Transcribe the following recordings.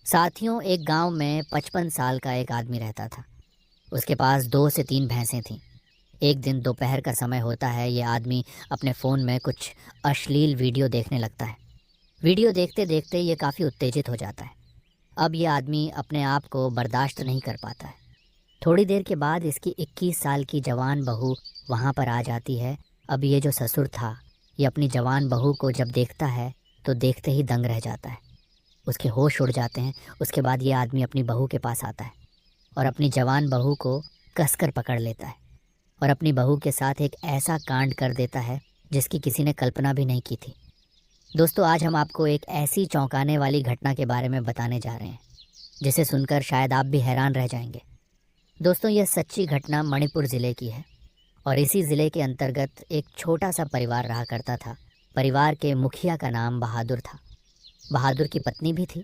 साथियों, एक गांव में 55 साल का एक आदमी रहता था। उसके पास 2 से 3 भैंसें थीं। एक दिन दोपहर का समय होता है। ये आदमी अपने फ़ोन में कुछ अश्लील वीडियो देखने लगता है। वीडियो देखते देखते ये काफ़ी उत्तेजित हो जाता है। अब ये आदमी अपने आप को बर्दाश्त नहीं कर पाता है। थोड़ी देर के बाद इसकी 21 साल की जवान बहू वहाँ पर आ जाती है। अब ये जो ससुर था, ये अपनी जवान बहू को जब देखता है तो देखते ही दंग रह जाता है। उसके होश उड़ जाते हैं। उसके बाद ये आदमी अपनी बहू के पास आता है और अपनी जवान बहू को कसकर पकड़ लेता है और अपनी बहू के साथ एक ऐसा कांड कर देता है जिसकी किसी ने कल्पना भी नहीं की थी। दोस्तों, आज हम आपको एक ऐसी चौंकाने वाली घटना के बारे में बताने जा रहे हैं जिसे सुनकर शायद आप भी हैरान रह जाएंगे। दोस्तों, यह सच्ची घटना मणिपुर ज़िले की है और इसी ज़िले के अंतर्गत एक छोटा सा परिवार रहा करता था। परिवार के मुखिया का नाम बहादुर था। बहादुर की पत्नी भी थी,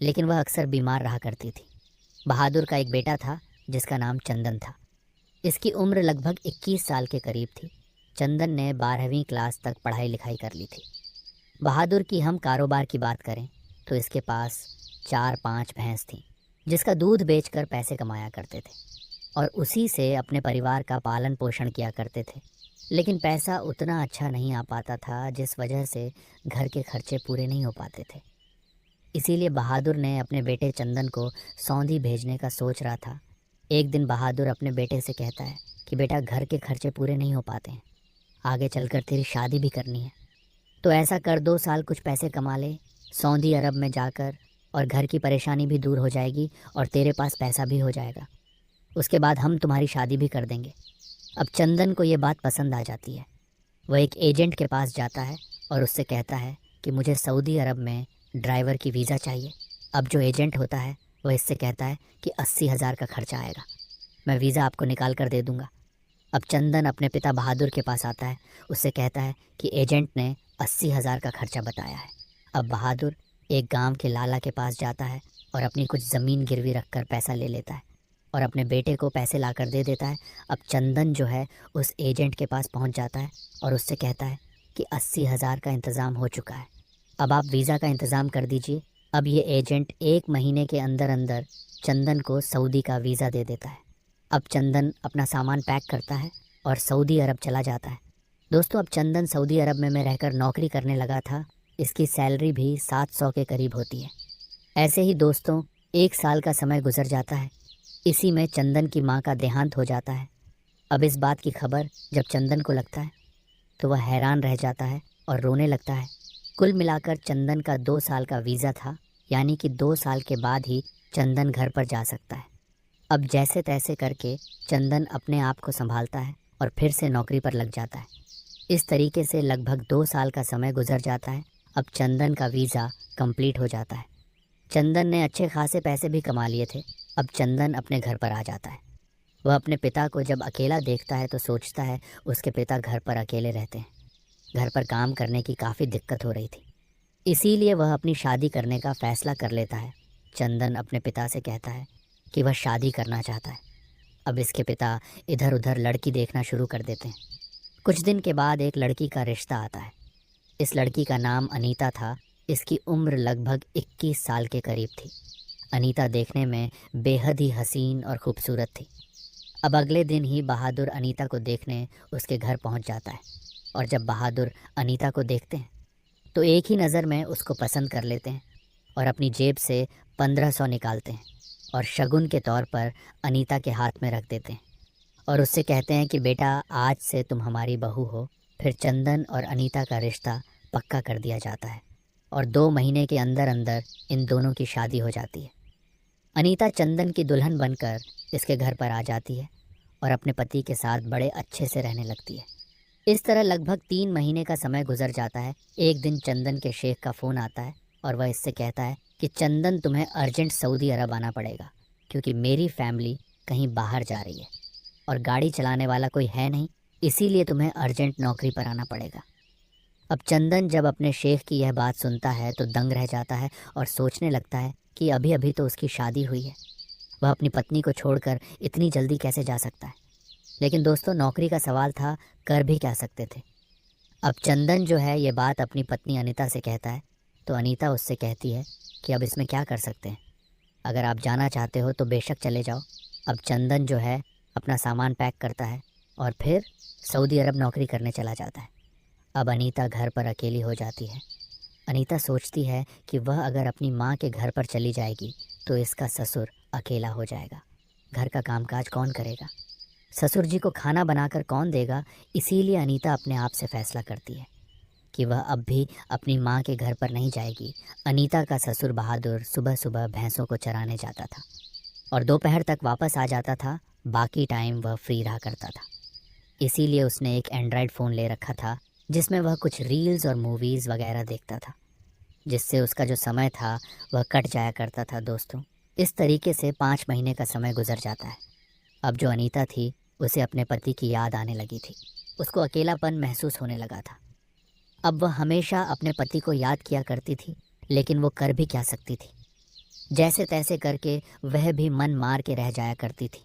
लेकिन वह अक्सर बीमार रहा करती थी। बहादुर का एक बेटा था जिसका नाम चंदन था। इसकी उम्र लगभग 21 साल के करीब थी। चंदन ने 12वीं क्लास तक पढ़ाई लिखाई कर ली थी। बहादुर की हम कारोबार की बात करें तो इसके पास 4-5 भैंस थीं, जिसका दूध बेचकर पैसे कमाया करते थे और उसी से अपने परिवार का पालन पोषण किया करते थे। लेकिन पैसा उतना अच्छा नहीं आ पाता था, जिस वजह से घर के खर्चे पूरे नहीं हो पाते थे। इसीलिए बहादुर ने अपने बेटे चंदन को सौंधी भेजने का सोच रहा था। एक दिन बहादुर अपने बेटे से कहता है कि बेटा, घर के खर्चे पूरे नहीं हो पाते हैं, आगे चलकर तेरी शादी भी करनी है, तो ऐसा कर 2 साल कुछ पैसे कमा ले सऊदी अरब में जाकर, और घर की परेशानी भी दूर हो जाएगी और तेरे पास पैसा भी हो जाएगा। उसके बाद हम तुम्हारी शादी भी कर देंगे। अब चंदन को ये बात पसंद आ जाती है। वह एक एजेंट के पास जाता है और उससे कहता है कि मुझे सऊदी अरब में ड्राइवर की वीज़ा चाहिए। अब जो एजेंट होता है वह इससे कहता है कि 80,000 का खर्चा आएगा, मैं वीज़ा आपको निकाल कर दे दूँगा। अब चंदन अपने पिता बहादुर के पास आता है। उससे कहता है कि एजेंट ने 80,000 का खर्चा बताया है। अब बहादुर एक गांव के लाला के पास जाता है और अपनी कुछ ज़मीन गिरवी रखकर पैसा ले लेता है और अपने बेटे को पैसे लाकर दे देता है। अब चंदन जो है उस एजेंट के पास पहुंच जाता है और उससे कहता है कि 80,000 का इंतज़ाम हो चुका है, अब आप वीज़ा का इंतज़ाम कर दीजिए। अब ये एजेंट 1 महीने के अंदर अंदर चंदन को सऊदी का वीज़ा दे देता है। अब चंदन अपना सामान पैक करता है और सऊदी अरब चला जाता है। दोस्तों, अब चंदन सऊदी अरब में रहकर नौकरी करने लगा था। इसकी सैलरी भी 700 के करीब होती है। ऐसे ही दोस्तों, 1 साल का समय गुजर जाता है। इसी में चंदन की माँ का देहांत हो जाता है। अब इस बात की खबर जब चंदन को लगता है तो वह हैरान रह जाता है और रोने लगता है। कुल मिलाकर चंदन का 2 साल का वीज़ा था, यानी कि 2 साल के बाद ही चंदन घर पर जा सकता है। अब जैसे तैसे करके चंदन अपने आप को संभालता है और फिर से नौकरी पर लग जाता है। इस तरीके से लगभग 2 साल का समय गुजर जाता है। अब चंदन का वीज़ा कंप्लीट हो जाता है। चंदन ने अच्छे खासे पैसे भी कमा लिए थे। अब चंदन अपने घर पर आ जाता है। वह अपने पिता को जब अकेला देखता है तो सोचता है उसके पिता घर पर अकेले रहते हैं। घर पर काम करने की काफ़ी दिक्कत हो रही थी, इसीलिए वह अपनी शादी करने का फ़ैसला कर लेता है। चंदन अपने पिता से कहता है कि वह शादी करना चाहता है। अब इसके पिता इधर उधर लड़की देखना शुरू कर देते हैं। कुछ दिन के बाद एक लड़की का रिश्ता आता है। इस लड़की का नाम अनीता था। इसकी उम्र लगभग 21 साल के करीब थी। अनीता देखने में बेहद ही हसीन और खूबसूरत थी। अब अगले दिन ही बहादुर अनीता को देखने उसके घर पहुंच जाता है और जब बहादुर अनीता को देखते हैं तो एक ही नज़र में उसको पसंद कर लेते हैं और अपनी जेब से 1500 निकालते हैं और शगुन के तौर पर अनीता के हाथ में रख देते हैं और उससे कहते हैं कि बेटा, आज से तुम हमारी बहू हो। फिर चंदन और अनीता का रिश्ता पक्का कर दिया जाता है और 2 महीने के अंदर अंदर इन दोनों की शादी हो जाती है। अनीता चंदन की दुल्हन बनकर इसके घर पर आ जाती है और अपने पति के साथ बड़े अच्छे से रहने लगती है। इस तरह लगभग 3 महीने का समय गुजर जाता है। एक दिन चंदन के शेख का फ़ोन आता है और वह इससे कहता है कि चंदन, तुम्हें अर्जेंट सऊदी अरब आना पड़ेगा, क्योंकि मेरी फैमिली कहीं बाहर जा रही है और गाड़ी चलाने वाला कोई है नहीं, इसीलिए तुम्हें अर्जेंट नौकरी पर आना पड़ेगा। अब चंदन जब अपने शेख की यह बात सुनता है तो दंग रह जाता है और सोचने लगता है कि अभी अभी तो उसकी शादी हुई है, वह अपनी पत्नी को छोड़कर इतनी जल्दी कैसे जा सकता है। लेकिन दोस्तों, नौकरी का सवाल था, कर भी क्या सकते थे। अब चंदन जो है ये बात अपनी पत्नी अनीता से कहता है तो अनीता उससे कहती है कि अब इसमें क्या कर सकते हैं, अगर आप जाना चाहते हो तो बेशक चले जाओ। अब चंदन जो है अपना सामान पैक करता है और फिर सऊदी अरब नौकरी करने चला जाता है। अब अनीता घर पर अकेली हो जाती है। अनीता सोचती है कि वह अगर अपनी माँ के घर पर चली जाएगी तो इसका ससुर अकेला हो जाएगा। घर का कामकाज कौन करेगा, ससुर जी को खाना बनाकर कौन देगा। इसीलिए अनीता अपने आप से फैसला करती है कि वह अब भी अपनी माँ के घर पर नहीं जाएगी। अनीता का ससुर बहादुर सुबह सुबह भैंसों को चराने जाता था और दोपहर तक वापस आ जाता था। बाकी टाइम वह फ्री रहा करता था। इसीलिए उसने एक एंड्रॉयड फ़ोन ले रखा था जिसमें वह कुछ रील्स और मूवीज़ वगैरह देखता था, जिससे उसका जो समय था वह कट जाया करता था दोस्तों। इस तरीके से 5 महीने का समय गुजर जाता है। अब जो अनीता थी उसे अपने पति की याद आने लगी थी। उसको अकेलापन महसूस होने लगा था। अब वह हमेशा अपने पति को याद किया करती थी, लेकिन वो कर भी क्या सकती थी। जैसे तैसे करके वह भी मन मार के रह जाया करती थी।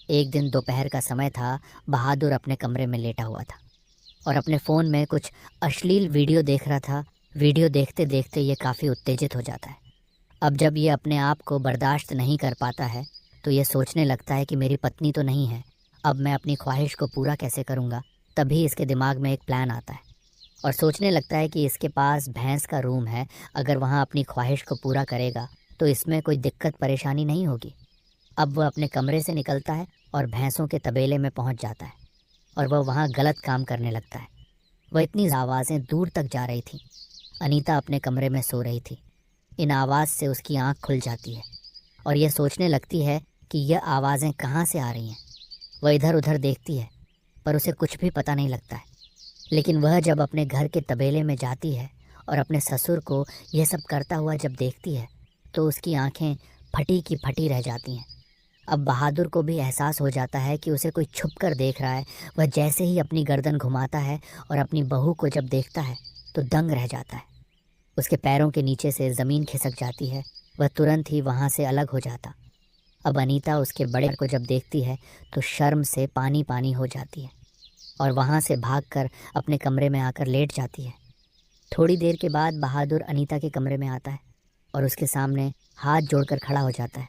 एक दिन दोपहर का समय था। बहादुर अपने कमरे में लेटा हुआ था और अपने फ़ोन में कुछ अश्लील वीडियो देख रहा था। वीडियो देखते देखते ये काफ़ी उत्तेजित हो जाता है। अब जब ये अपने आप को बर्दाश्त नहीं कर पाता है तो ये सोचने लगता है कि मेरी पत्नी तो नहीं है, अब मैं अपनी ख्वाहिश को पूरा कैसे करूँगा। तभी इसके दिमाग में एक प्लान आता है और सोचने लगता है कि इसके पास भैंस का रूम है, अगर वहाँ अपनी ख्वाहिश को पूरा करेगा तो इसमें कोई दिक्कत परेशानी नहीं होगी। अब वह अपने कमरे से निकलता है और भैंसों के तबेले में पहुँच जाता है और वह वहाँ गलत काम करने लगता है। वह इतनी आवाज़ें दूर तक जा रही थी। अनीता अपने कमरे में सो रही थी। इन आवाज़ से उसकी आँख खुल जाती है और यह सोचने लगती है कि यह आवाज़ें कहाँ से आ रही हैं। वह इधर उधर देखती है पर उसे कुछ भी पता नहीं लगता है। लेकिन वह जब अपने घर के तबेले में जाती है और अपने ससुर को यह सब करता हुआ जब देखती है तो उसकी आंखें फटी की फटी रह जाती हैं। अब बहादुर को भी एहसास हो जाता है कि उसे कोई छुप कर देख रहा है। वह जैसे ही अपनी गर्दन घुमाता है और अपनी बहू को जब देखता है तो दंग रह जाता है। उसके पैरों के नीचे से ज़मीन खिसक जाती है। वह तुरंत ही वहाँ से अलग हो जाता। अब अनीता उसके बड़े को जब देखती है तो शर्म से पानी पानी हो जाती है और वहाँ से भागकर अपने कमरे में आकर लेट जाती है। थोड़ी देर के बाद बहादुर अनीता के कमरे में आता है और उसके सामने हाथ जोड़कर खड़ा हो जाता है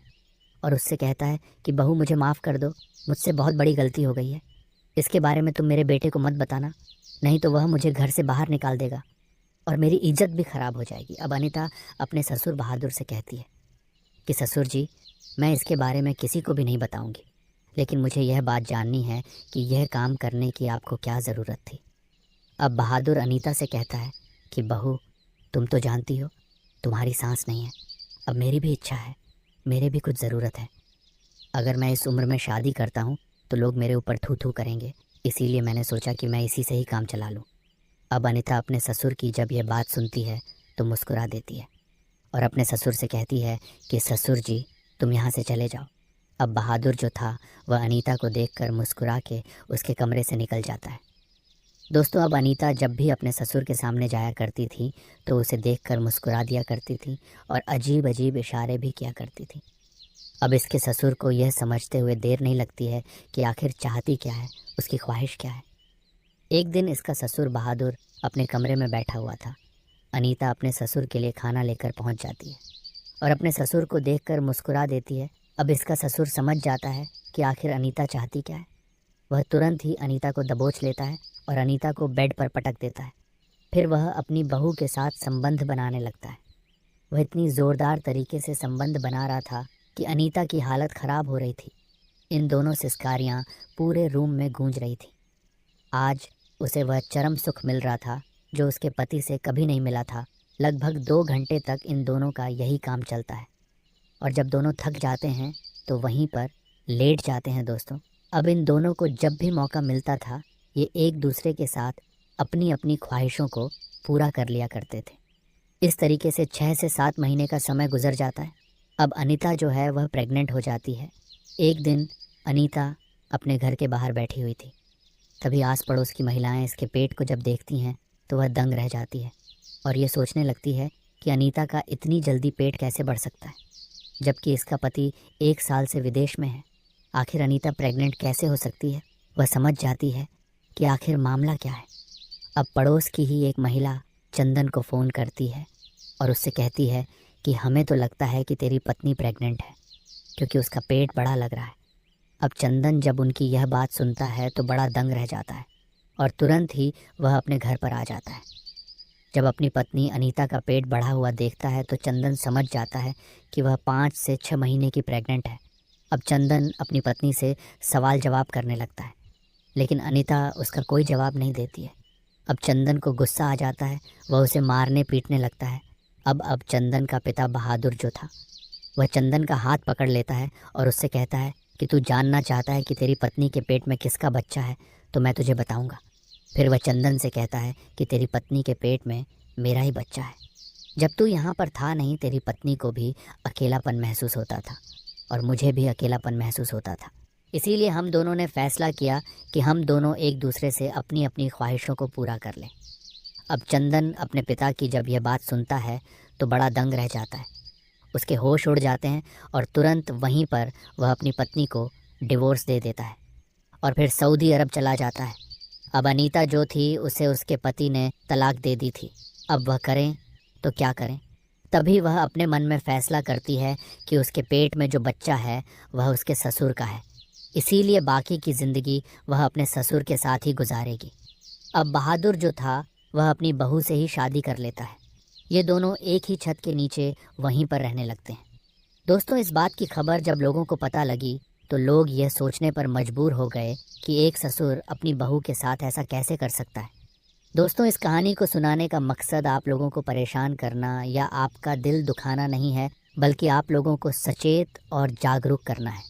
और उससे कहता है कि बहू मुझे माफ़ कर दो, मुझसे बहुत बड़ी गलती हो गई है। इसके बारे में तुम मेरे बेटे को मत बताना, नहीं तो वह मुझे घर से बाहर निकाल देगा और मेरी इज्जत भी ख़राब हो जाएगी। अब अनीता अपने ससुर बहादुर से कहती है कि ससुर जी, मैं इसके बारे में किसी को भी नहीं बताऊंगी, लेकिन मुझे यह बात जाननी है कि यह काम करने की आपको क्या ज़रूरत थी। अब बहादुर अनीता से कहता है कि बहू, तुम तो जानती हो तुम्हारी सांस नहीं है, अब मेरी भी इच्छा है, मेरे भी कुछ ज़रूरत है। अगर मैं इस उम्र में शादी करता हूँ तो लोग मेरे ऊपर थू थू करेंगे, इसीलिए मैंने सोचा कि मैं इसी से ही काम चला लूँ। अब अनीता अपने ससुर की जब यह बात सुनती है तो मुस्कुरा देती है और अपने ससुर से कहती है कि ससुर जी, तुम यहाँ से चले जाओ। अब बहादुर जो था वह अनीता को देखकर मुस्कुरा के उसके कमरे से निकल जाता है। दोस्तों, अब अनीता जब भी अपने ससुर के सामने जाया करती थी तो उसे देखकर मुस्कुरा दिया करती थी और अजीब अजीब इशारे भी किया करती थी। अब इसके ससुर को यह समझते हुए देर नहीं लगती है कि आखिर चाहती क्या है, उसकी ख्वाहिश क्या है। एक दिन इसका ससुर बहादुर अपने कमरे में बैठा हुआ था। अनीता अपने ससुर के लिए खाना लेकर पहुंच जाती है और अपने ससुर को देखकर मुस्कुरा देती है। अब इसका ससुर समझ जाता है कि आखिर अनीता चाहती क्या है। वह तुरंत ही अनीता को दबोच लेता है और अनीता को बेड पर पटक देता है। फिर वह अपनी बहू के साथ संबंध बनाने लगता है। वह इतनी ज़ोरदार तरीके से संबंध बना रहा था कि अनीता की हालत ख़राब हो रही थी। इन दोनों सिसकारियाँ पूरे रूम में गूंज रही थी। आज उसे वह चरम सुख मिल रहा था जो उसके पति से कभी नहीं मिला था। लगभग 2 घंटे तक इन दोनों का यही काम चलता है और जब दोनों थक जाते हैं तो वहीं पर लेट जाते हैं दोस्तों। अब इन दोनों को जब भी मौका मिलता था ये एक दूसरे के साथ अपनी अपनी ख्वाहिशों को पूरा कर लिया करते थे। इस तरीके से 6 से 7 महीने का समय गुजर जाता है। अब अनीता जो है वह प्रेग्नेंट हो जाती है। एक दिन अनीता अपने घर के बाहर बैठी हुई थी। तभी आस पड़ोस की महिलाएं इसके पेट को जब देखती हैं तो वह दंग रह जाती है और ये सोचने लगती है कि अनीता का इतनी जल्दी पेट कैसे बढ़ सकता है, जबकि इसका पति 1 साल से विदेश में है। आखिर अनीता प्रेग्नेंट कैसे हो सकती है। वह समझ जाती है कि आखिर मामला क्या है। अब पड़ोस की ही एक महिला चंदन को फ़ोन करती है और उससे कहती है कि हमें तो लगता है कि तेरी पत्नी प्रेग्नेंट है। क्योंकि उसका पेट बड़ा लग रहा है। अब चंदन जब उनकी यह बात सुनता है तो बड़ा दंग रह जाता है और तुरंत ही वह अपने घर पर आ जाता है। जब अपनी पत्नी अनीता का पेट बढ़ा हुआ देखता है तो चंदन समझ जाता है कि वह 5 से 6 महीने की प्रेग्नेंट है। अब चंदन अपनी पत्नी से सवाल जवाब करने लगता है, लेकिन अनीता उसका कोई जवाब नहीं देती है। अब चंदन को गुस्सा आ जाता है, वह उसे मारने पीटने लगता है। अब चंदन का पिता बहादुर जो था, वह चंदन का हाथ पकड़ लेता है और उससे कहता है कि तू जानना चाहता है कि तेरी पत्नी के पेट में किसका बच्चा है, तो मैं तुझे बताऊंगा। फिर वह चंदन से कहता है कि तेरी पत्नी के पेट में मेरा ही बच्चा है। जब तू यहाँ पर था नहीं, तेरी पत्नी को भी अकेलापन महसूस होता था और मुझे भी अकेलापन महसूस होता था। इसीलिए हम दोनों ने फैसला किया कि हम दोनों एक दूसरे से अपनी अपनी ख्वाहिशों को पूरा कर लें। अब चंदन अपने पिता की जब यह बात सुनता है तो बड़ा दंग रह जाता है। उसके होश उड़ जाते हैं और तुरंत वहीं पर वह अपनी पत्नी को डिवोर्स दे देता है और फिर सऊदी अरब चला जाता है। अब अनीता जो थी उसे उसके पति ने तलाक दे दी थी। अब वह करें तो क्या करें। तभी वह अपने मन में फ़ैसला करती है कि उसके पेट में जो बच्चा है वह उसके ससुर का है, इसीलिए बाकी की ज़िंदगी वह अपने ससुर के साथ ही गुजारेगी। अब बहादुर जो था वह अपनी बहू से ही शादी कर लेता है। ये दोनों एक ही छत के नीचे वहीं पर रहने लगते हैं। दोस्तों, इस बात की खबर जब लोगों को पता लगी तो लोग यह सोचने पर मजबूर हो गए कि एक ससुर अपनी बहू के साथ ऐसा कैसे कर सकता है। दोस्तों, इस कहानी को सुनाने का मकसद आप लोगों को परेशान करना या आपका दिल दुखाना नहीं है, बल्कि आप लोगों को सचेत और जागरूक करना है।